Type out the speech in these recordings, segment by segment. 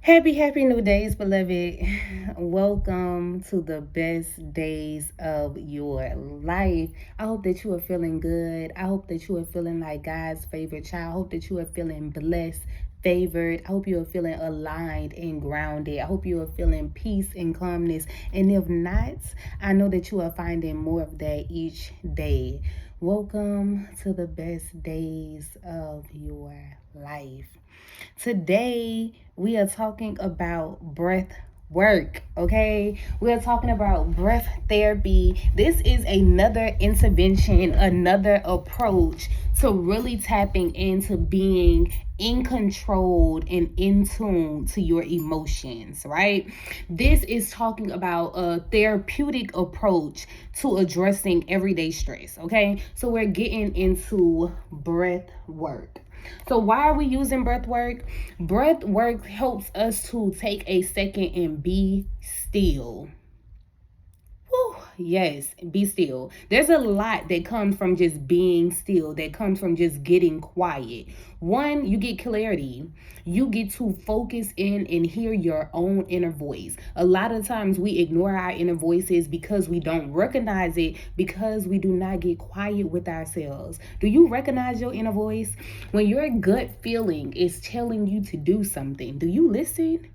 Happy new days, beloved. Welcome to the best days of your life. I hope that you are feeling good. I hope that you are feeling like God's favorite child. I hope that you are feeling blessed, favored. I hope you are feeling aligned and grounded. I hope you are feeling peace and calmness. And if not, I know that you are finding more of that each day. Welcome to the best days of your life. Today, we are talking about breath work, okay? We are talking about breath therapy. This is another intervention, another approach to really tapping into being in control and in tune to your emotions, right? This is talking about a therapeutic approach to addressing everyday stress, okay? So we're getting into breath work. So why are we using breath work? Breath work helps us to take a second and be still. Whew, yes, be still. There's a lot that comes from just being still, that comes from just getting quiet. One, you get clarity. You get to focus in and hear your own inner voice. A lot of times we ignore our inner voices because we don't recognize it, because we do not get quiet with ourselves. Do you recognize your inner voice? When your gut feeling is telling you to do something, do you listen?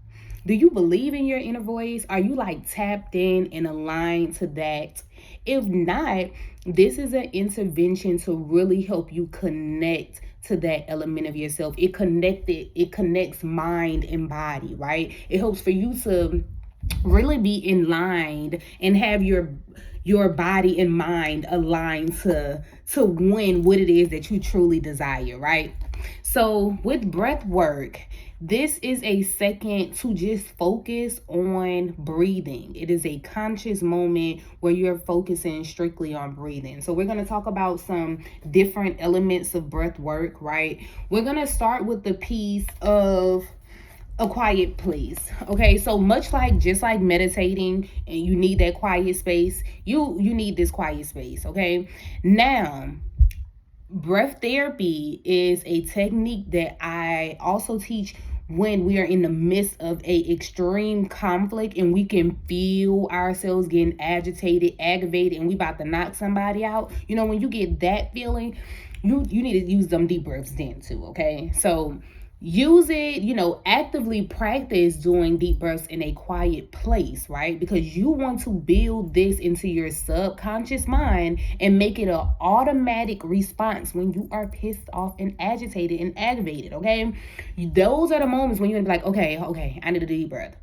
Do you believe in your inner voice? Are you like tapped in and aligned to that? If not, this is an intervention to really help you connect to that element of yourself. It connects mind and body, right? It helps for you to really be in line and have your body and mind aligned to win what it is that you truly desire, right? So with breath work, this is a second to just focus on breathing. It is a conscious moment where you're focusing strictly on breathing. So we're going to talk about some different elements of breath work, right? We're going to start with the piece of a quiet place. Okay, so much like just like meditating and you need that quiet space, you need this quiet space. Okay, now breath therapy is a technique that I also teach when we are in the midst of a extreme conflict and we can feel ourselves getting agitated, aggravated, and we about to knock somebody out. You know, when you get that feeling, you need to use them deep breaths then too. Okay, so use it, actively practice doing deep breaths in a quiet place, right? Because you want to build this into your subconscious mind and make it an automatic response when you are pissed off and agitated and aggravated. Okay, those are the moments when you're like, okay, I need a deep breath.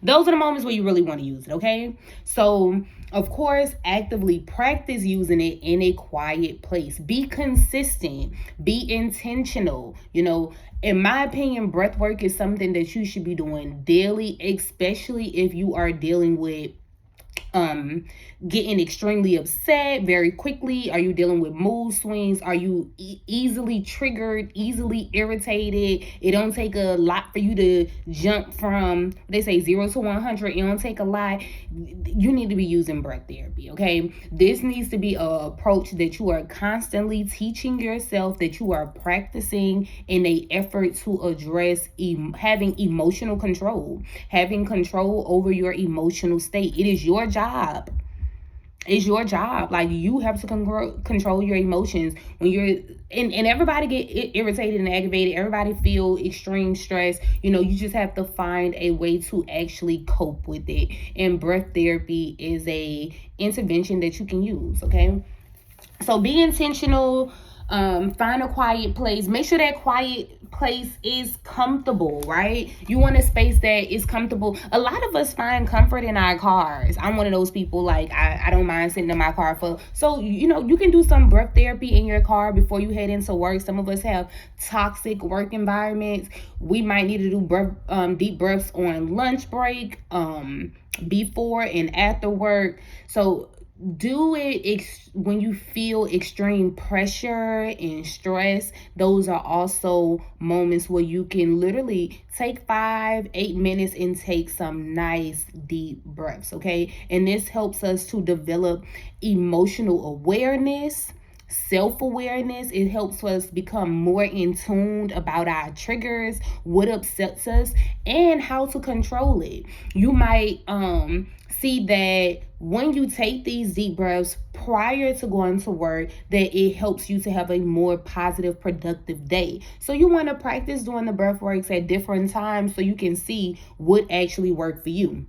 Those are the moments where you really want to use it, okay? So, of course, actively practice using it in a quiet place. Be consistent, be intentional. In my opinion, breath work is something that you should be doing daily, especially if you are dealing with getting extremely upset very quickly. Are you dealing with mood swings? Are you easily triggered, easily irritated? It don't take a lot for you to jump from, they say, 0 to 100. It don't take a lot. You need to be using breath therapy, okay? This needs to be an approach that you are constantly teaching yourself, that you are practicing in a effort to address having emotional control, having control over your emotional state. It is your job. It's your job. Like, you have to control your emotions when you're and everybody get irritated and aggravated. Everybody feel extreme stress. You just have to find a way to actually cope with it, and breath therapy is a intervention that you can use. Okay, so be intentional. Find a quiet place. Make sure that quiet place is comfortable, right? You want a space that is comfortable. A lot of us find comfort in our cars. I'm one of those people, like, I don't mind sitting in my car so you can do some breath therapy in your car before you head into work. Some of us have toxic work environments. We might need to do deep breaths on lunch break, before and after work. So do it when you feel extreme pressure and stress. Those are also moments where you can literally take 5-8 minutes and take some nice deep breaths. Okay, and this helps us to develop emotional awareness, self-awareness. It helps us become more in tune about our triggers, what upsets us, and how to control it. You might see that when you take these deep breaths prior to going to work, that it helps you to have a more positive, productive day. So you want to practice doing the breath works at different times so you can see what actually worked for you.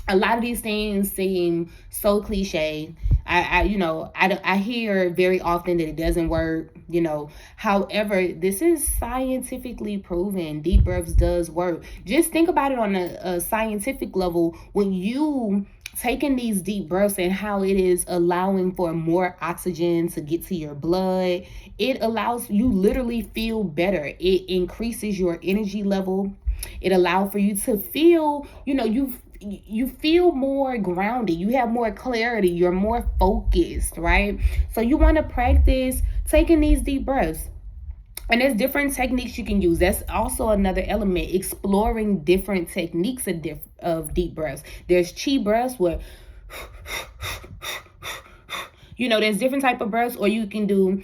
A lot of these things seem so cliche. I hear very often that it doesn't work. However, this is scientifically proven. Deep breaths does work. Just think about it on a scientific level. When you taking these deep breaths and how it is allowing for more oxygen to get to your blood, it allows you literally feel better. It increases your energy level. It allows for you to feel, you feel more grounded, you have more clarity, you're more focused, right? So you want to practice taking these deep breaths. And there's different techniques you can use. That's also another element, exploring different techniques of deep breaths. There's chi breaths where there's different type of breaths, or you can do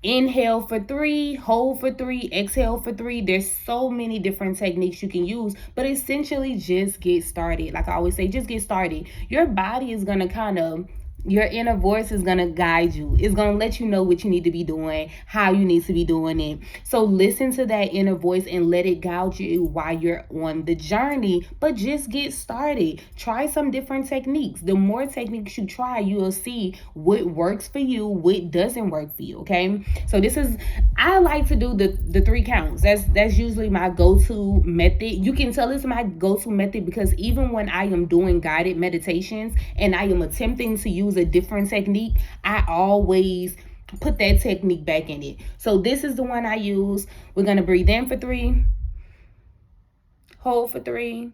inhale for 3, hold for 3, exhale for 3. There's so many different techniques you can use, but essentially just get started. Like I always say, just get started. Your body is gonna your inner voice is going to guide you. It's going to let you know what you need to be doing, how you need to be doing it. So listen to that inner voice and let it guide you while you're on the journey. But just get started. Try some different techniques. The more techniques you try, you will see what works for you, what doesn't work for you, okay? So I like to do the 3 counts. That's usually my go-to method. You can tell it's my go-to method because even when I am doing guided meditations and I am attempting to use a different technique, I always put that technique back in it. So this is the one I use. We're going to breathe in for 3, hold for 3,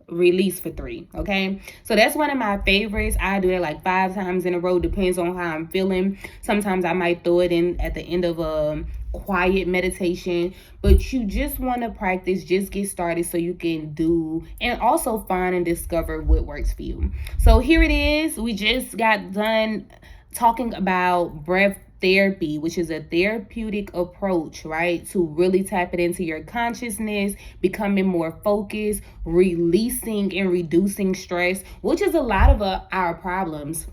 release for 3. Okay, so that's one of my favorites. I do it like 5 times in a row, depends on how I'm feeling. Sometimes I might throw it in at the end of a quiet meditation, but you just want to practice, just get started so you can do and also find and discover what works for you. So here it is. We just got done talking about breath therapy, which is a therapeutic approach, right? To really tap it into your consciousness, becoming more focused, releasing and reducing stress, which is a lot of our problems.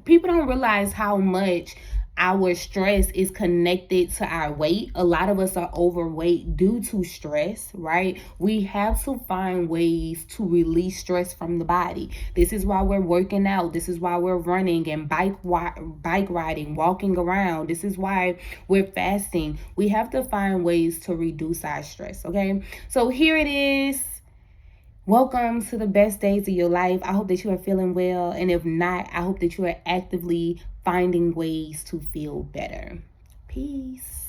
People don't realize how much our stress is connected to our weight. A lot of us are overweight due to stress, right? We have to find ways to release stress from the body. This is why we're working out. This is why we're running and bike riding, walking around. This is why we're fasting. We have to find ways to reduce our stress, okay? So here it is. Welcome to the best days of your life. I hope that you are feeling well. And if not, I hope that you are actively finding ways to feel better. Peace.